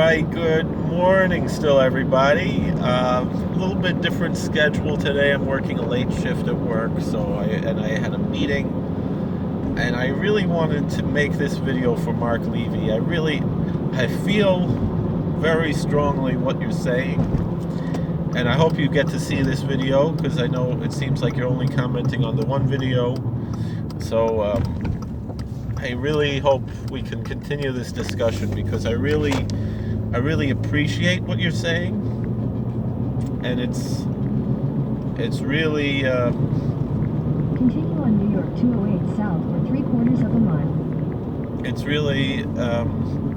right, good morning still, everybody. A little bit different schedule today. I'm working a late shift at work, I had a meeting, and I really wanted to make this video for Mark Levy. I feel very strongly what you're saying, and I hope you get to see this video, because I know it seems like you're only commenting on the one video. So I really hope we can continue this discussion, because I really appreciate what you're saying, and it's really continue on New York 208 South for 3/4 of a mile. It's really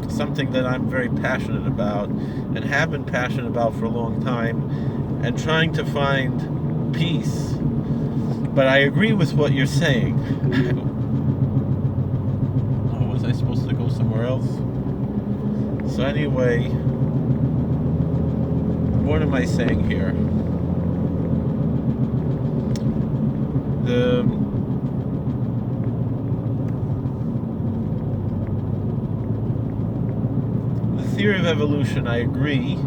something that I'm very passionate about, and have been passionate about for a long time, and trying to find peace. But I agree with what you're saying. Was I supposed to go somewhere else? So anyway, what am I saying here? The theory of evolution, I agree,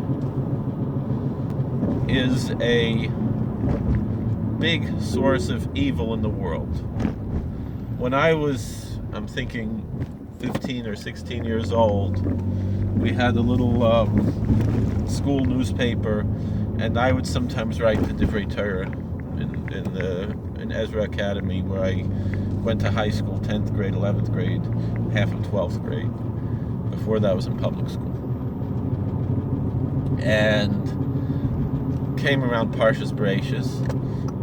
is a big source of evil in the world. When I'm thinking 15 or 16 years old, we had a little school newspaper, and I would sometimes write the Divrei Torah in Ezra Academy, where I went to high school, 10th grade, 11th grade, half of 12th grade. Before that, I was in public school. And came around Parshas Bereishis,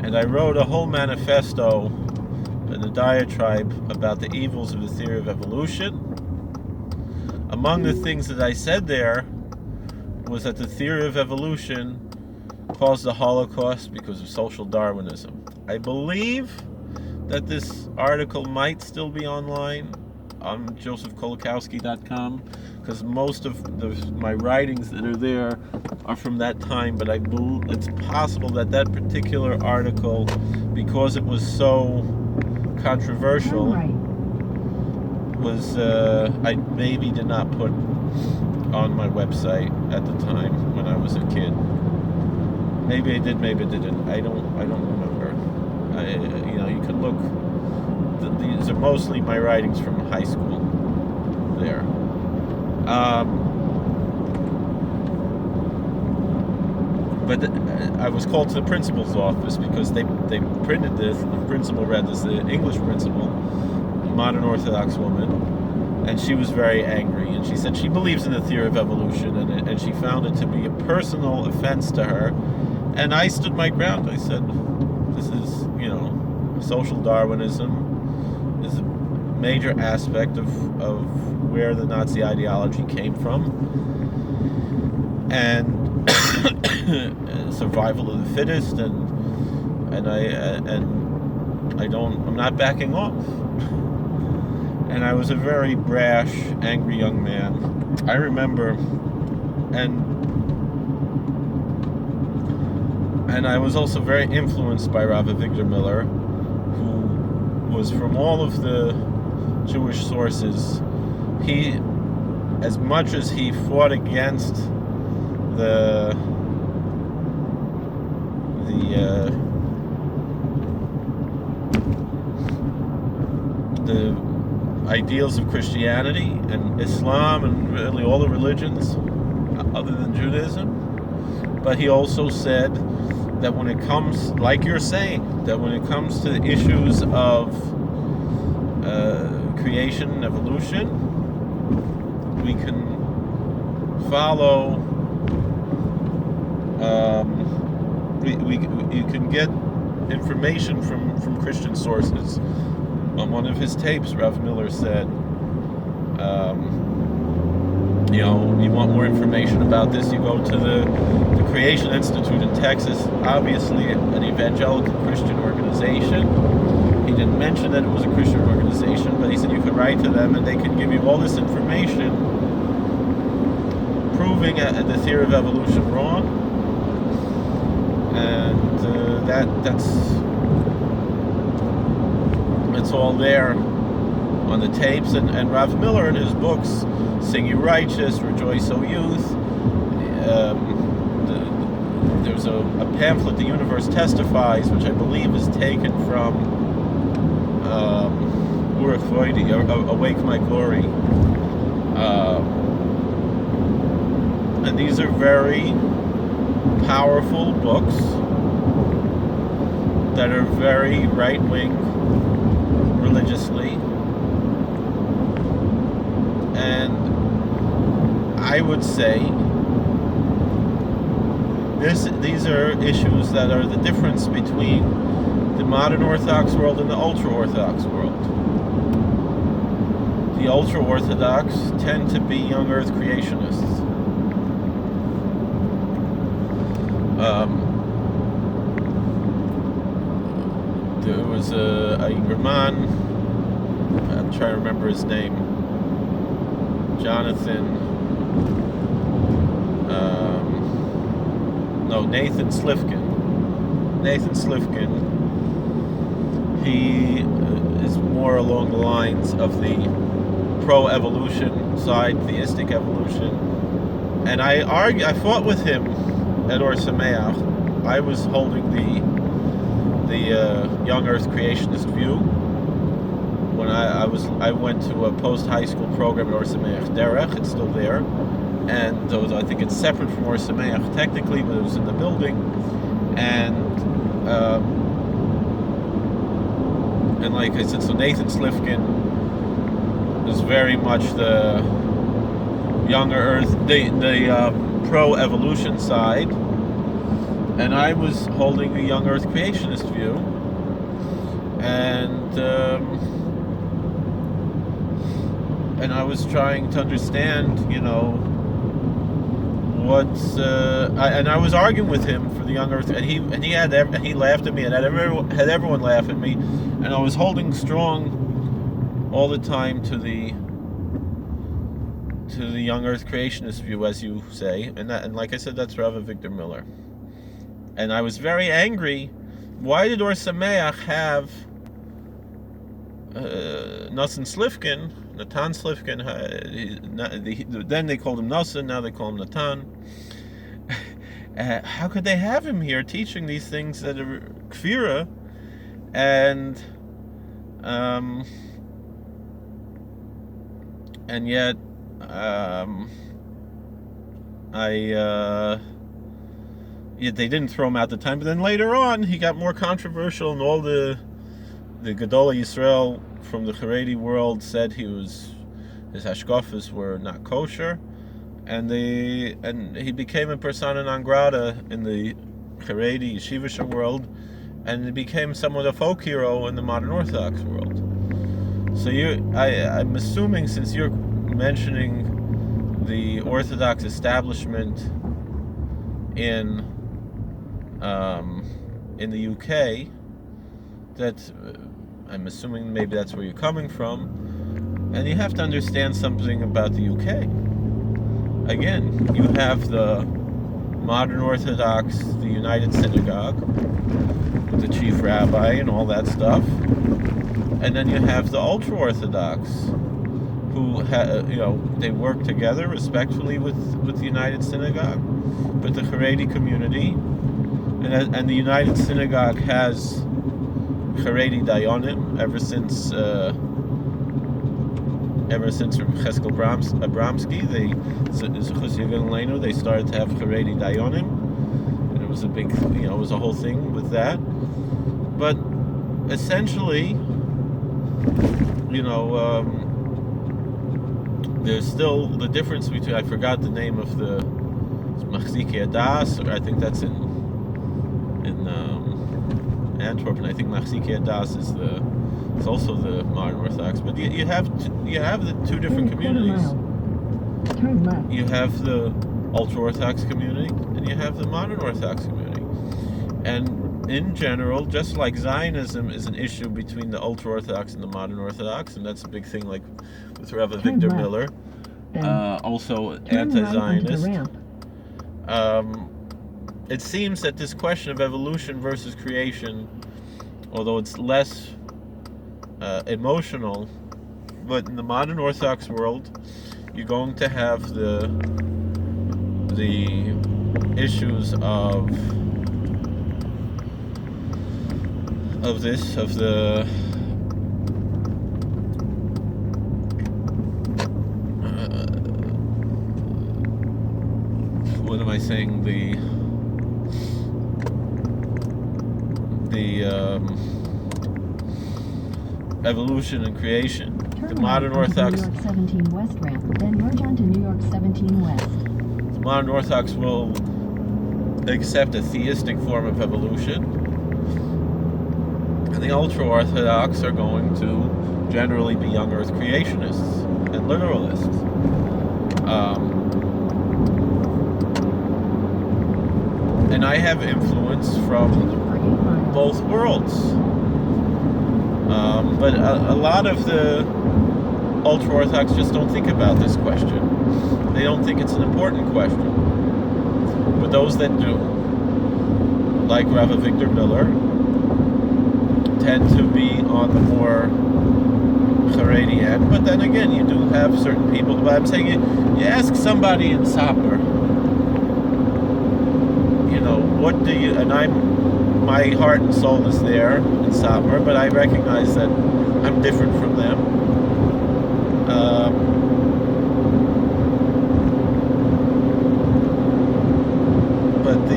and I wrote a whole manifesto and a diatribe about the evils of the theory of evolution. Among the things that I said there was that the theory of evolution caused the Holocaust because of social Darwinism. I believe that this article might still be online on josephkolakowski.com, because most of my writings that are there are from that time, but it's possible that particular article, because it was so controversial, was I maybe did not put on my website at the time when I was a kid. Maybe I did, maybe I didn't. I don't remember. You can look. These are mostly my writings from high school. There. But I was called to the principal's office because they printed this. The principal read this, the English principal, a modern Orthodox woman, and she was very angry. And she said she believes in the theory of evolution, and she found it to be a personal offense to her. And I stood my ground. I said, this is, social Darwinism is a major aspect of where the Nazi ideology came from, and survival of the fittest, and I'm not backing off. And I was a very brash, angry young man. I remember, and I was also very influenced by Rav Avigdor Miller, who was, from all of the Jewish sources, he, as much as he fought against the ideals of Christianity and Islam and really all the religions other than Judaism, but he also said that when it comes, like you're saying, that when it comes to the issues of creation and evolution, we can follow, you can get information from Christian sources. On one of his tapes, Rav Miller said, you want more information about this, you go to the Creation Institute in Texas, obviously an evangelical Christian organization. He didn't mention that it was a Christian organization, but he said you could write to them and they can give you all this information proving the theory of evolution wrong. And that's all there on the tapes, and Rav Miller in his books, Sing You Righteous, Rejoice, O Youth. There's a pamphlet, The Universe Testifies, which I believe is taken from Urach Voidi, Awake My Glory. And these are very powerful books that are very right-wing religiously. And I would say these are issues that are the difference between the modern Orthodox world and the ultra-Orthodox world. The ultra-Orthodox tend to be young earth creationists. There was a German, I'm trying to remember his name, Nathan Slifkin. He is more along the lines of the pro-evolution side, theistic evolution. And I fought with him at Or Sameach. I was holding the young earth creationist view when I went to a post-high school program at Or Sameach Derech. It's still there. And those, I think it's separate from Or Sameach technically, but it was in the building. And like I said, so Nathan Slifkin is very much the younger earth, the pro-evolution side, and I was holding the young earth creationist view. And I was trying to understand, what's and I was arguing with him for the young earth, and he laughed at me, and had everyone laugh at me, and I was holding strong all the time to the young earth creationist view, as you say, and like I said, that's Rav Victor Miller. And I was very angry. Why did Or Sameach have Natan Slifkin? Then they called him Natan, now they call him Natan. How could they have him here teaching these things that are kfira, and yet yet they didn't throw him out the time. But then later on, he got more controversial, and all the Gedolei Yisrael from the Haredi world said his hashkafas were not kosher, and he became a persona non grata in the Haredi yeshivish world, and he became somewhat a folk hero in the modern Orthodox world. So I'm assuming, since you're mentioning the Orthodox establishment in the UK, that I'm assuming maybe that's where you're coming from, and you have to understand something about the UK. Again, you have the modern Orthodox, the United Synagogue, with the chief rabbi and all that stuff, and then you have the ultra-Orthodox, who they work together respectfully with the United Synagogue, but the Haredi community, and the United Synagogue has Haredi Dayanim ever since Cheskel Abramsky, they started to have Haredi Dayanim, and it was a big, it was a whole thing with that. But essentially, there's still the difference between, I forgot the name of the Machziki Adas, or I think that's in Antwerp, and I think Machziki Adas is also the modern Orthodox. But you have the two different communities. Turn left. You have the ultra-Orthodox community, and you have the modern Orthodox community. And in general, just like Zionism is an issue between the ultra-Orthodox and the modern Orthodox, and that's a big thing, like with Rav Victor Miller, also anti-Zionist. It seems that this question of evolution versus creation, although it's less emotional But in the modern Orthodox world, you're going to have the issues of the what am I saying? The evolution and creation. Turn The modern right onto Orthodox, New York 17 West ramp, then merge onto New York 17 West. the modern Orthodox will accept a theistic form of evolution, and the ultra-Orthodox are going to generally be young Earth creationists and literalists. And I have influence from Continue for 8 miles. both worlds. But a lot of the ultra-Orthodox just don't think about this question. They don't think it's an important question. But those that do, like Rav Victor Miller, tend to be on the more Haredi end. But then again, you do have certain people. But I'm saying you ask somebody in Sapper, what do you, and my heart and soul is there in Sapper, but I recognize that I'm different from them. But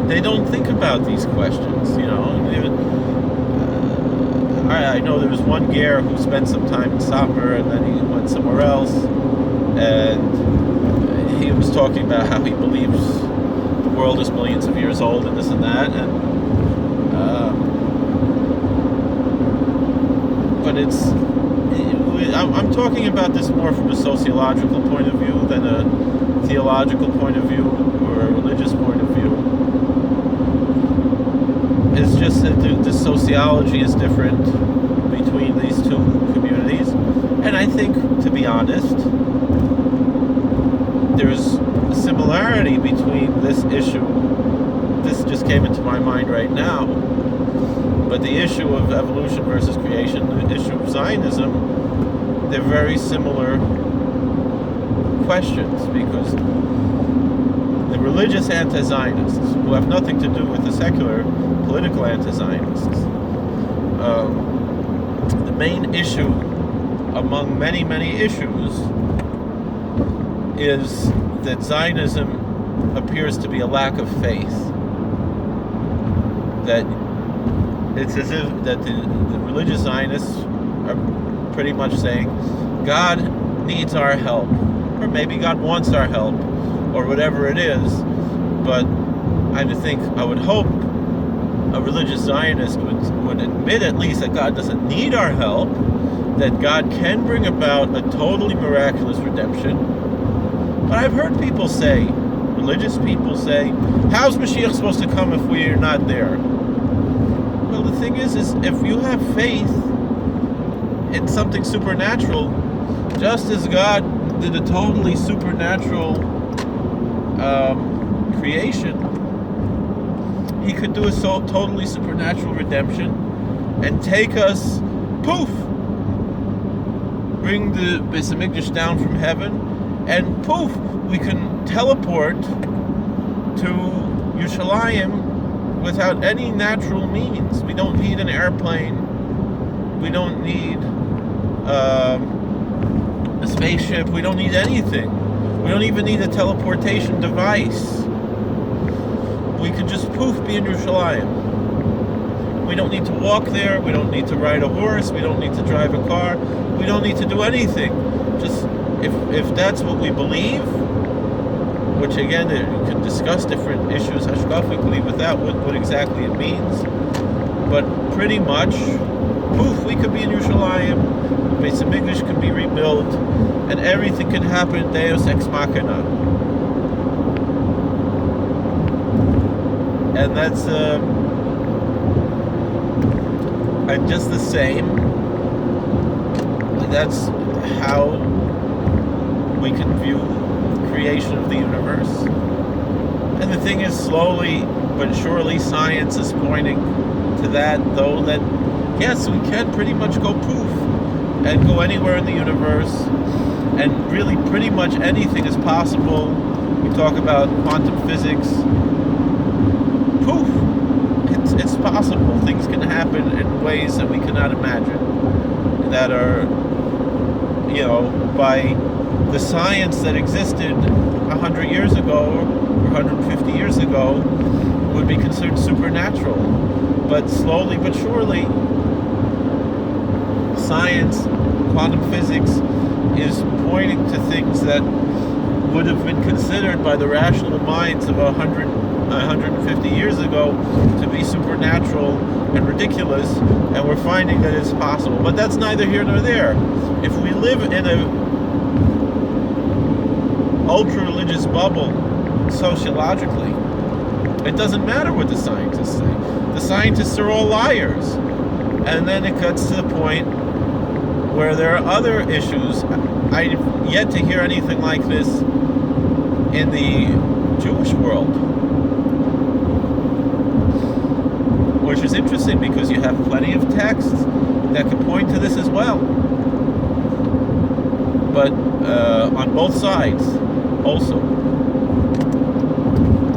they don't think about these questions, I know there was one Ger who spent some time in Sapper and then he went somewhere else, and he was talking about how he believes the world is millions of years old and this and that, and but I'm talking about this more from a sociological point of view than a theological point of view or a religious point of view. It's just that the sociology is different between these two communities, and I think, to be honest, there's a similarity between this issue. This just came into my mind right now. But the issue of evolution versus creation, the issue of Zionism, they're very similar questions, because the religious anti-Zionists, who have nothing to do with the secular political anti-Zionists, the main issue among many, many issues is that Zionism appears to be a lack of faith. That it's as if that the religious Zionists are pretty much saying God needs our help, or maybe God wants our help, or whatever it is. But I would hope a religious Zionist would admit at least that God doesn't need our help, that God can bring about a totally miraculous redemption. But I've heard people say, religious people say, how's Mashiach supposed to come if we're not there? Well, the thing is if you have faith in something supernatural, just as God did a totally supernatural creation, He could do a totally supernatural redemption and take us, poof, bring the Beis Hamikdash down from heaven, and poof, we can teleport to Yerushalayim without any natural means. We don't need an airplane. We don't need a spaceship. We don't need anything. We don't even need a teleportation device. We could just poof be in Yerushalayim. We don't need to walk there. We don't need to ride a horse. We don't need to drive a car. We don't need to do anything. Just if that's what we believe, which again you can discuss different issues hashkafically with that, what exactly it means. But pretty much, poof, we could be in Yerushalayim. The Beis Hamikdash can be rebuilt, and everything can happen. Deus ex machina. And that's and just the same. That's how we can view the creation of the universe. And the thing is, slowly but surely, science is pointing to that, though, that yes, we can pretty much go poof and go anywhere in the universe, and really pretty much anything is possible. We talk about quantum physics. Poof! It's possible. Things can happen in ways that we cannot imagine, that are, by the science that existed 100 years ago or 150 years ago would be considered supernatural. But slowly but surely, science, quantum physics, is pointing to things that would have been considered by the rational minds of 150 years ago to be supernatural and ridiculous, and we're finding that it's possible. But that's neither here nor there. If we live in a ultra-religious bubble sociologically, it doesn't matter what the scientists say. The scientists are all liars. And then it gets to the point where there are other issues. I've yet to hear anything like this in the Jewish world, which is interesting because you have plenty of texts that could point to this as well. But on both sides also.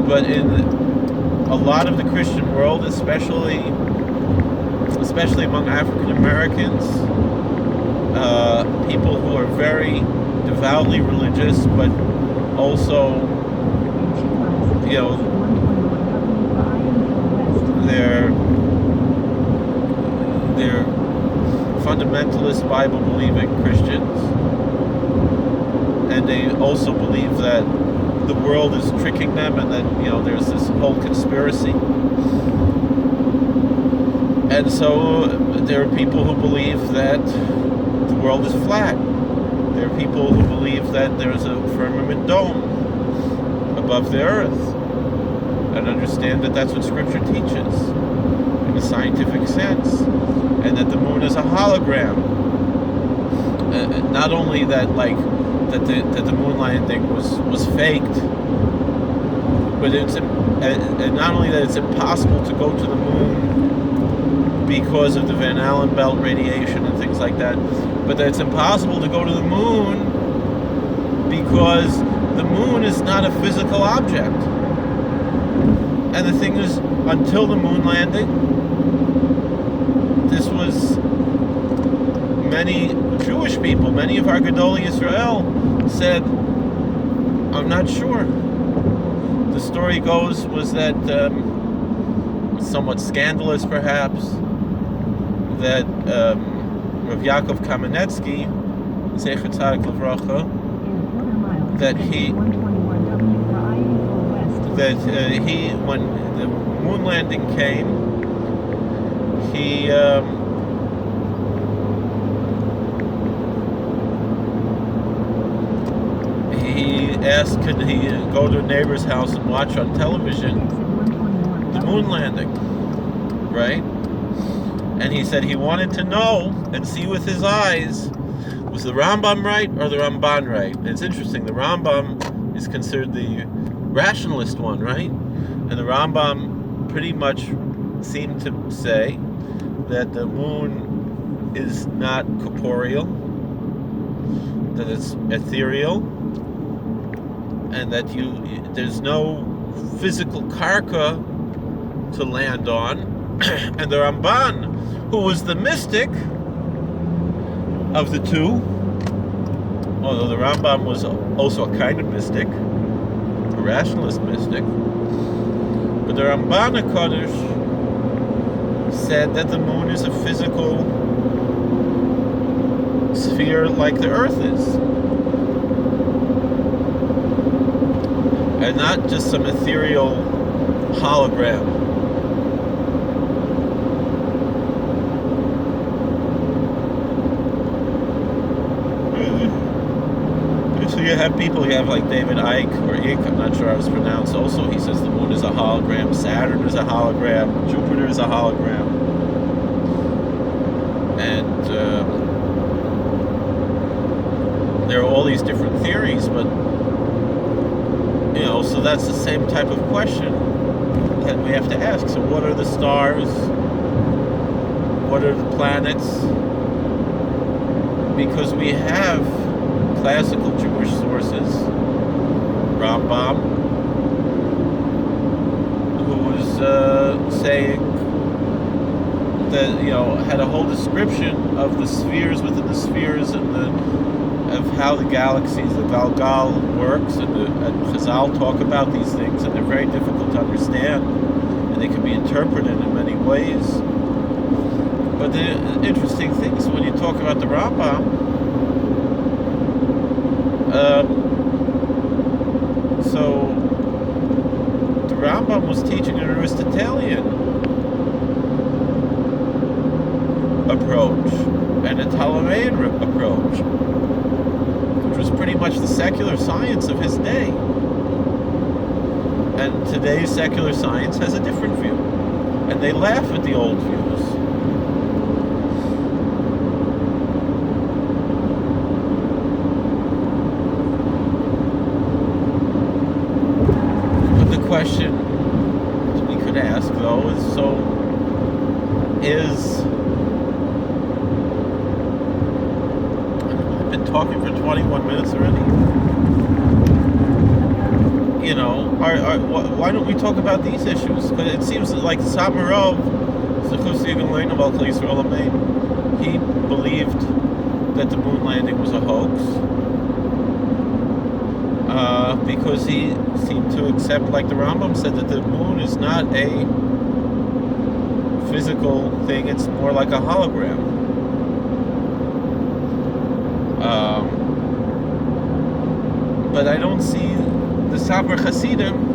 But in a lot of the Christian world, especially among African Americans, people who are very devoutly religious, but also, they're fundamentalist Bible-believing Christians, and they also believe that the world is tricking them, and that there's this whole conspiracy. And so there are people who believe that the world is flat. There are people who believe that there's a firmament dome above the earth, and understand that that's what Scripture teaches in a scientific sense, and that the moon is a hologram. Not only that, that the moon landing was faked, but and not only that it's impossible to go to the moon because of the Van Allen belt radiation and things like that, but that it's impossible to go to the moon because the moon is not a physical object. And the thing is, until the moon landing, this was many Jewish people, many of our Gedolei Yisrael said, I'm not sure. The story goes was that, somewhat scandalous perhaps, that Rav Yaakov Kamenetsky, Zecher Tzadik Livracha, that he, when the moon landing came, he asked, could he go to a neighbor's house and watch on television the moon landing, right? And he said he wanted to know and see with his eyes, was the Rambam right or the Ramban right? And it's interesting, the Rambam is considered the rationalist one, right? And the Rambam pretty much seemed to say that the moon is not corporeal, that it's ethereal, and that there's no physical karka to land on. And the Ramban, who was the mystic of the two, although the Rambam was also a kind of mystic, a rationalist mystic, but the Ramban HaKadosh said that the moon is a physical sphere like the earth is, and not just some ethereal hologram. So you have people, you have like David Icke, or Icke, I'm not sure how it's pronounced also, he says the moon is a hologram, Saturn is a hologram, Jupiter is a hologram. And there are all these different theories, but so that's the same type of question that we have to ask. So what are the stars what are the planets? Because we have classical Jewish sources, Rambam, who was saying that, had a whole description of the spheres within the spheres and of how the galaxies, the Galgal works, and Chazal talk about these things, and they're very difficult to understand, and they can be interpreted in many ways. But the interesting thing is when you talk about the Rambam, so the Rambam was teaching an Aristotelian approach and a Ptolemaic approach, which was pretty much the secular science of his day. And today's secular science has a different view, and they laugh at the old views. But the question that we could ask, though, is I've been talking for 21 minutes already. Why don't we talk about these issues? Because it seems like Samarov, he believed that the moon landing was a hoax, because he seemed to accept, like the Rambam said, that the moon is not a physical thing, it's more like a hologram. But I don't see the Sabra Hasidim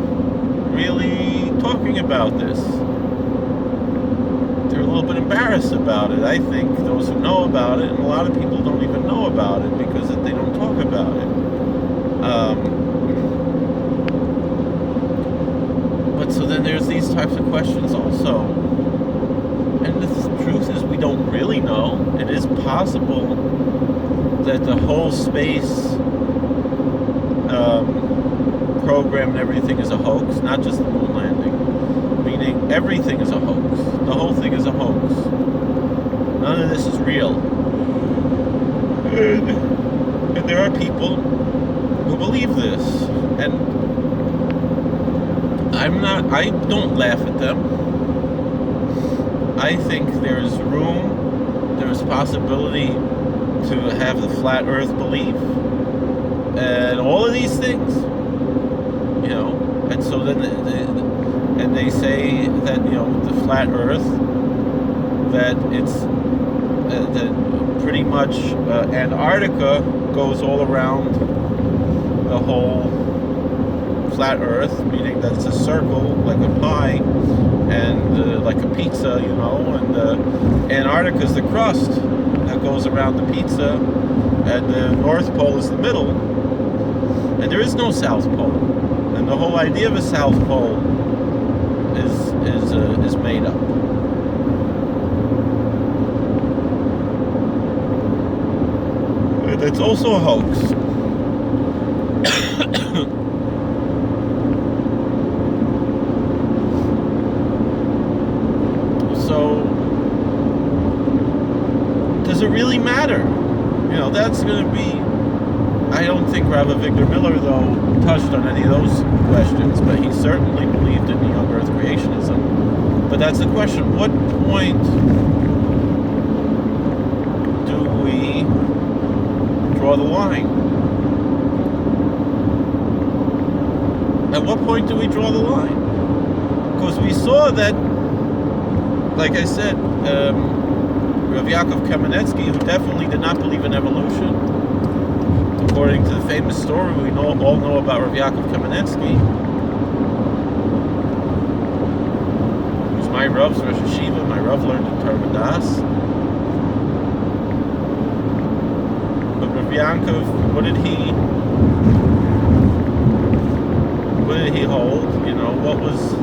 really talking about this. They're a little bit embarrassed about it, I think, those who know about it, and a lot of people don't even know about it because they don't talk about it. But so then there's these types of questions also. And the truth is we don't really know. It is possible that the whole space program and everything is a hoax, not just the moon landing. Meaning everything is a hoax. The whole thing is a hoax. None of this is real. And there are people who believe this. And I don't laugh at them. I think there's possibility to have the flat earth belief. And all of these things, and so then they say that, the flat earth, that it's that pretty much Antarctica goes all around the whole flat earth, meaning that it's a circle like a pie and like a pizza, and Antarctica is the crust that goes around the pizza, and the North Pole is the middle, and there is no South Pole, and the whole idea of a South Pole is made up. And it's also a hoax. So, does it really matter? That's going to be... I don't think Rav Avigdor Miller, though, touched on any of those questions, but he certainly believed in the young earth creationism. But that's the question. What point do we draw the line? At what point do we draw the line? Because we saw that, like I said, Rav Yaakov Kamenetsky, who definitely did not believe in evolution, according to the famous story we all know about Rav Yaakov Kamenetsky, who's my Rav's Rosh Hashiva, my Rav learned in Torah Das. But Rav Yaakov, what did he hold? What was,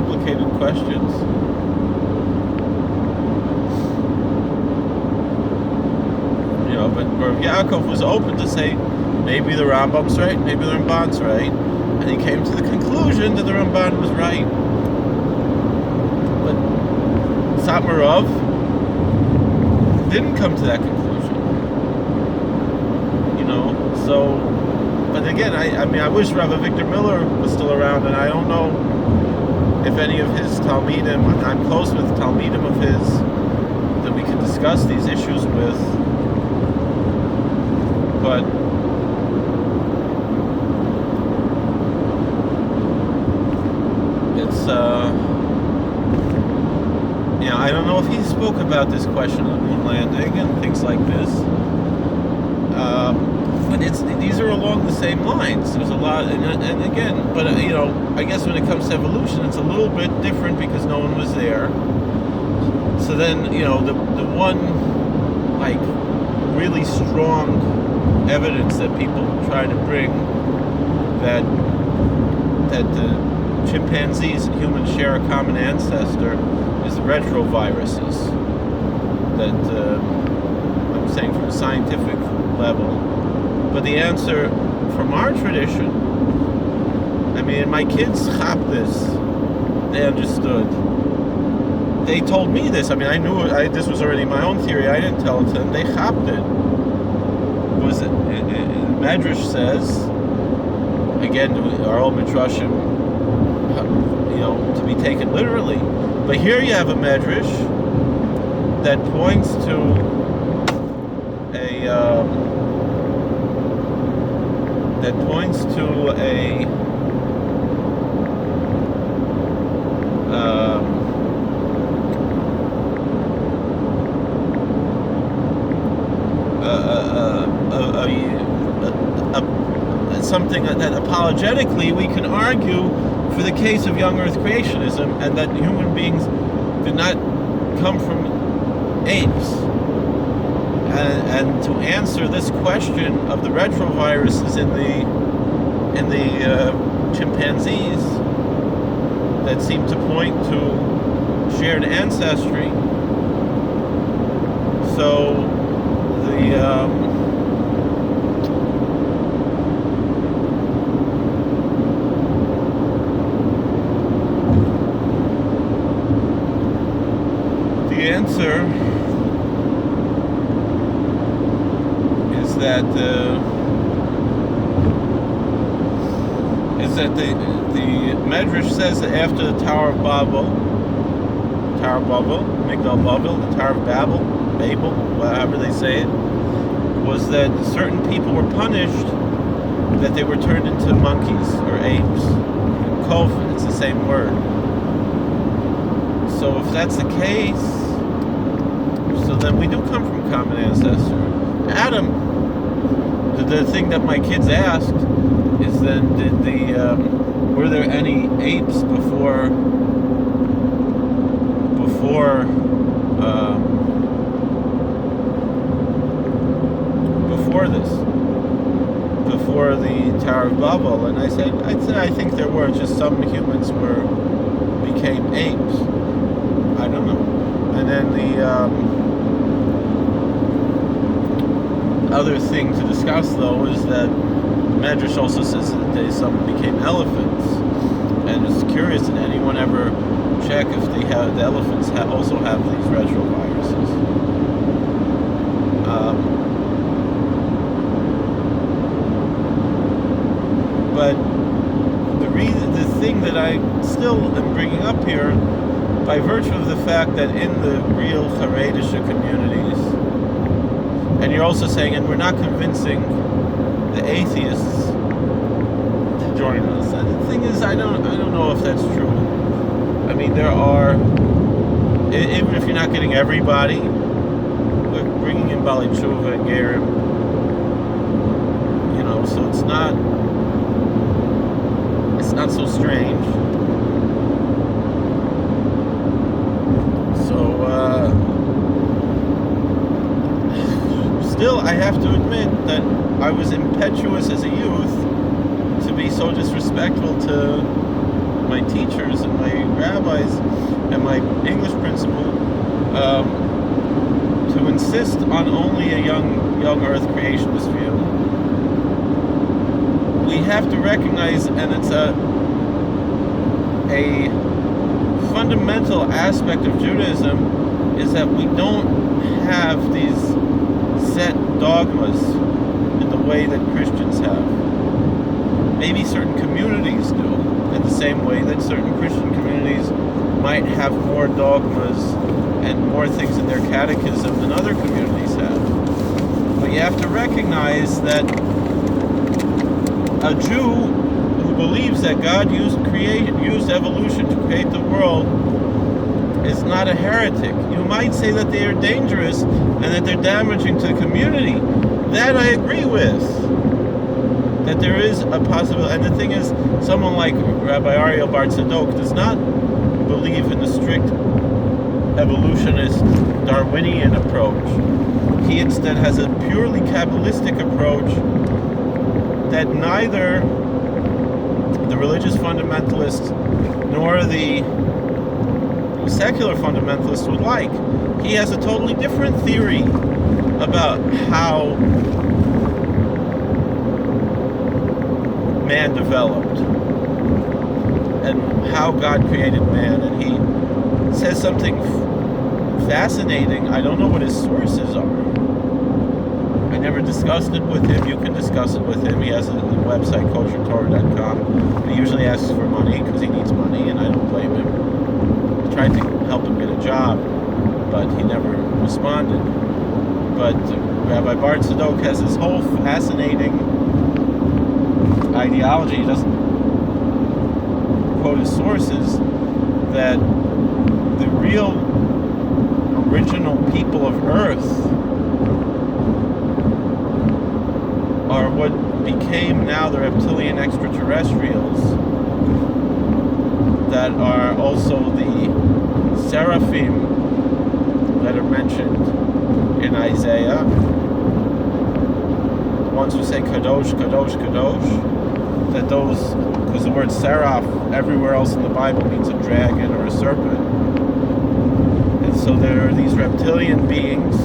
complicated questions. You know, but Rav Yaakov was open to say, maybe the Rambam's right, maybe the Ramban's right, and he came to the conclusion that the Ramban was right. But Satmarov didn't come to that conclusion. You know, so, but again, I mean, I wish Rabbi Victor Miller was still around, and I don't know if any of his Talmidim, I'm close with Talmidim of his, that we could discuss these issues with, but it's, you know, I don't know if he spoke about this question of the moon landing and things like this. But these are along the same lines. There's a lot, and again, but you know, I guess when it comes to evolution, it's a little bit different because no one was there. So then, you know, the one like really strong evidence that people try to bring that the chimpanzees and humans share a common ancestor is the retroviruses. That I'm saying from a scientific level. But the answer from our tradition, I mean, my kids chapped this. They understood. They told me this. I mean, I knew this was already my own theory. I didn't tell it to them. They chapped it. Medrash says, again, our old Midrashim, you know, to be taken literally. But here you have a Medrash that points to something that apologetically we can argue for the case of young Earth creationism, and that human beings did not come from apes. And to answer this question of the retroviruses in the chimpanzees that seem to point to shared ancestry. So the answer is that the Medrash says that after the Tower of Babel, Migdal Babel, the Tower of Babel, however they say it, was that certain people were punished that they were turned into monkeys or apes. Kofin, it's the same word. So if that's the case, so then we do come from common ancestor. Adam. The thing that my kids asked is then, were there any apes before the Tower of Babel? And I said I think there were, just some humans became apes. I don't know. And then the other thing to discuss, though, is that Medrash also says that some became elephants, and it's curious, did anyone ever check if the elephants also have these retroviruses? But the thing that I still am bringing up here, by virtue of the fact that in the real Haredisha communities, and you're also saying, and we're not convincing the atheists to join us. And the thing is, I don't know if that's true. I mean, there are, even if you're not getting everybody, we're bringing in Bali Tshuva and Gerim, you know, so it's not so strange. So, still, I have to admit that I was impetuous as a youth to be so disrespectful to my teachers and my rabbis and my English principal to insist on only a young Earth creationist view. We have to recognize, and it's a fundamental aspect of Judaism, is that we don't have these set dogmas in the way that Christians have. Maybe certain communities do, in the same way that certain Christian communities might have more dogmas and more things in their catechism than other communities have. But you have to recognize that a Jew who believes that God used evolution to create the world is not a heretic. You might say that they are dangerous and that they're damaging to the community. That I agree with. That there is a possibility. And the thing is, someone like Rabbi Ariel Bar Tzadok does not believe in the strict evolutionist Darwinian approach. He instead has a purely Kabbalistic approach that neither the religious fundamentalists nor the secular fundamentalists would like. He has a totally different theory about how man developed and how God created man, and he says something fascinating. I don't know what his sources are. I never discussed it with him. You can discuss it with him. He has a website, koshertorah.com. He usually asks for money because he needs money, and I don't blame him. I tried to help him get a job, but he never responded. But Rabbi Bar Tzadok has this whole fascinating ideology. He doesn't quote his sources, that the real original people of Earth are what became now the reptilian extraterrestrials, that are also the seraphim that are mentioned in Isaiah, the ones who say Kadosh, Kadosh, Kadosh, that those, because the word seraph everywhere else in the Bible means a dragon or a serpent. And so there are these reptilian beings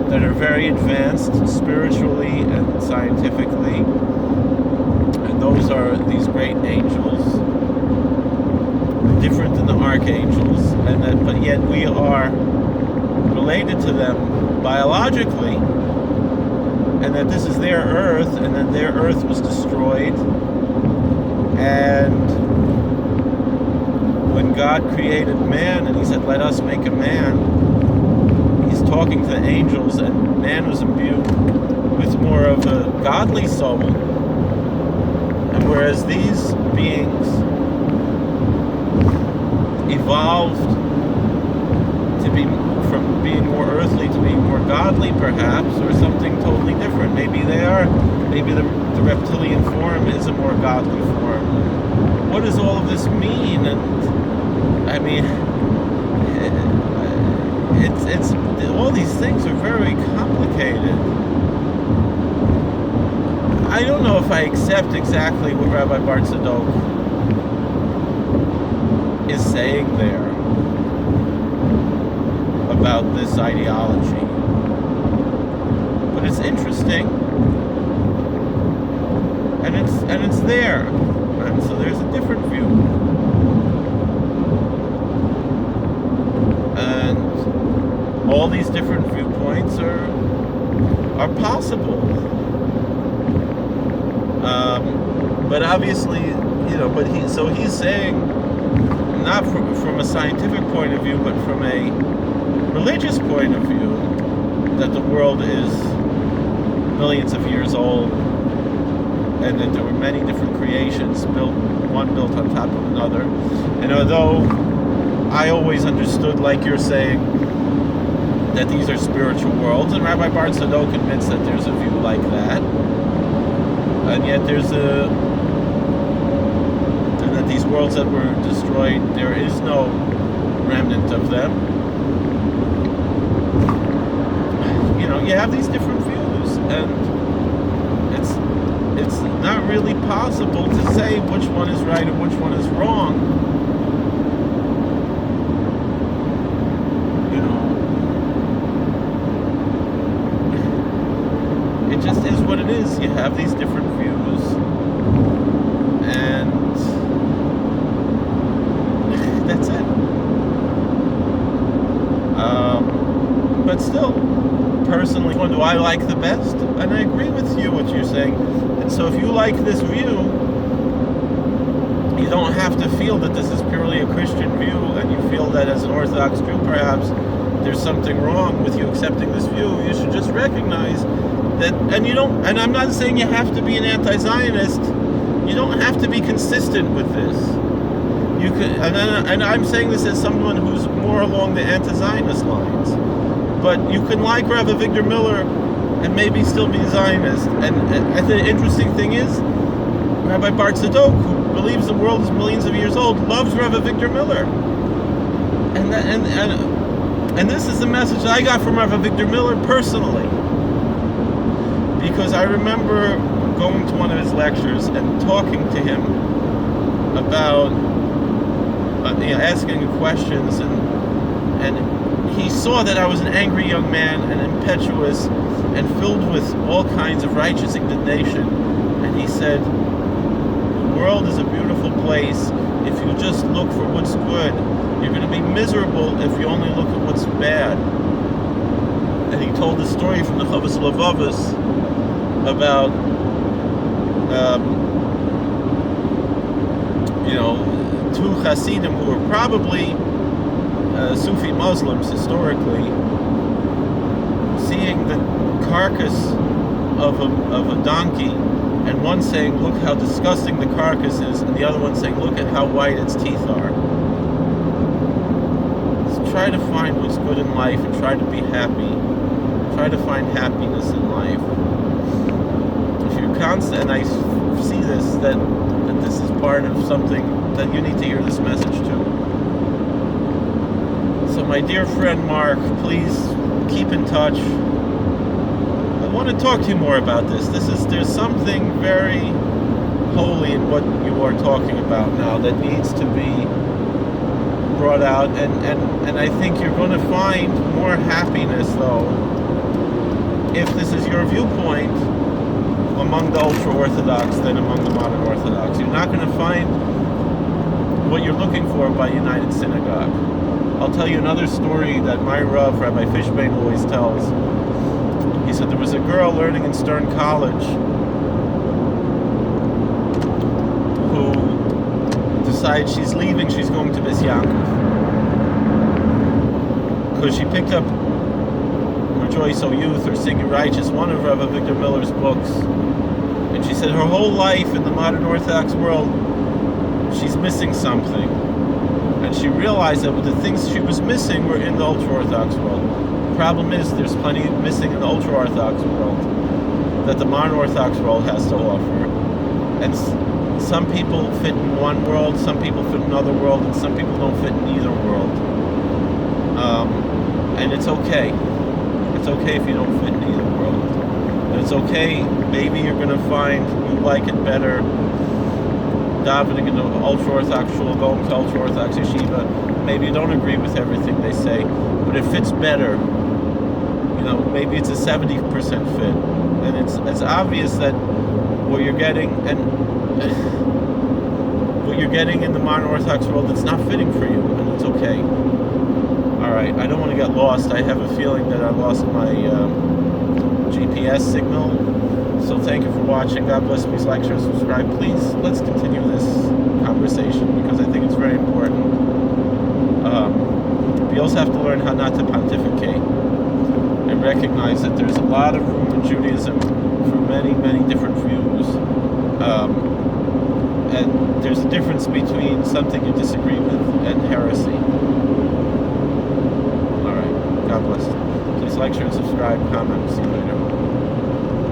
that are very advanced spiritually and scientifically, and those are these great angels, different than the archangels, and that, but yet we are related to them biologically, and that this is their earth, and that their earth was destroyed, and when God created man and he said, let us make a man, he's talking to the angels, and man was imbued with more of a godly soul, and whereas these beings evolved to be from being more earthly to being more godly, perhaps, or something totally different. Maybe the reptilian form is a more godly form. What does all of this mean? And I mean, it's all these things are very complicated. I don't know if I accept exactly what Rabbi Bar Tzadok is saying there about this ideology, but it's interesting, and it's there, and so there's a different view, and all these different viewpoints are possible, but obviously, but he's saying, not from a scientific point of view, but from a religious point of view, that the world is millions of years old, and that there were many different creations one built on top of another. And although I always understood, like you're saying, that these are spiritual worlds, and Rabbi Bar Tzadok admits that there's a view like that, and yet and that these worlds that were destroyed, there is no remnant of them. You have these different views, and it's not really possible to say which one is right and which one is wrong. but still, personally, what do I like the best? And I agree with you, what you're saying. And so if you like this view, you don't have to feel that this is purely a Christian view, and you feel that as an Orthodox Jew, perhaps, there's something wrong with you accepting this view. You should just recognize that, and I'm not saying you have to be an anti-Zionist. You don't have to be consistent with this. You could, and I'm saying this as someone who's more along the anti-Zionist lines. But you can like Rav Avigdor Miller and maybe still be Zionist. And the interesting thing is, Rabbi Bar Tzadok, who believes the world is millions of years old, loves Rav Avigdor Miller. And this is the message that I got from Rav Avigdor Miller personally. Because I remember going to one of his lectures and talking to him about, asking him questions, and he saw that I was an angry young man and impetuous and filled with all kinds of righteous indignation. And he said, the world is a beautiful place if you just look for what's good. You're going to be miserable if you only look at what's bad. And he told the story from the Chavos Levavos about, two Hasidim who were probably Sufi Muslims historically, seeing the carcass of a donkey, and one saying, look how disgusting the carcass is, and the other one saying, look at how white its teeth are. So try to find what's good in life and try to be happy. Try to find happiness in life. If you're constant, and I see this, that this is part of something that you need to hear this message too. So my dear friend Mark, please keep in touch. I want to talk to you more about this. There's something very holy in what you are talking about now that needs to be brought out, and I think you're going to find more happiness though, if this is your viewpoint, among the ultra-Orthodox than among the modern Orthodox. You're not going to find what you're looking for by United Synagogue. I'll tell you another story that my Rav, Rabbi Fishbein, always tells. He said there was a girl learning in Stern College who decides she's leaving, she's going to Bis Yaakov. Because she picked up Rejoice O Youth or Singing Righteous, one of Rav Avigdor Miller's books. And she said her whole life in the modern Orthodox world, she's missing something. And she realized that the things she was missing were in the ultra-Orthodox world. The problem is there's plenty missing in the ultra-Orthodox world that the modern Orthodox world has to offer. And some people fit in one world, some people fit in another world, and some people don't fit in either world. And it's okay. It's okay if you don't fit in either world. And it's okay, maybe you're going to find you like it better davening in the ultra-Orthodox shul, going to ultra-Orthodox yeshiva. Maybe you don't agree with everything they say, but it fits better. Maybe it's a 70% fit. And it's obvious that what you're getting in the modern Orthodox world, it's not fitting for you, and it's okay. Alright, I don't want to get lost. I have a feeling that I lost my GPS signal. So thank you for watching. God bless. Please like, share, subscribe. Please, let's continue this conversation because I think it's very important. We also have to learn how not to pontificate and recognize that there's a lot of room in Judaism for many, many different views. And there's a difference between something you disagree with and heresy. Alright, God bless. Please like, share, and subscribe, comment. See you later.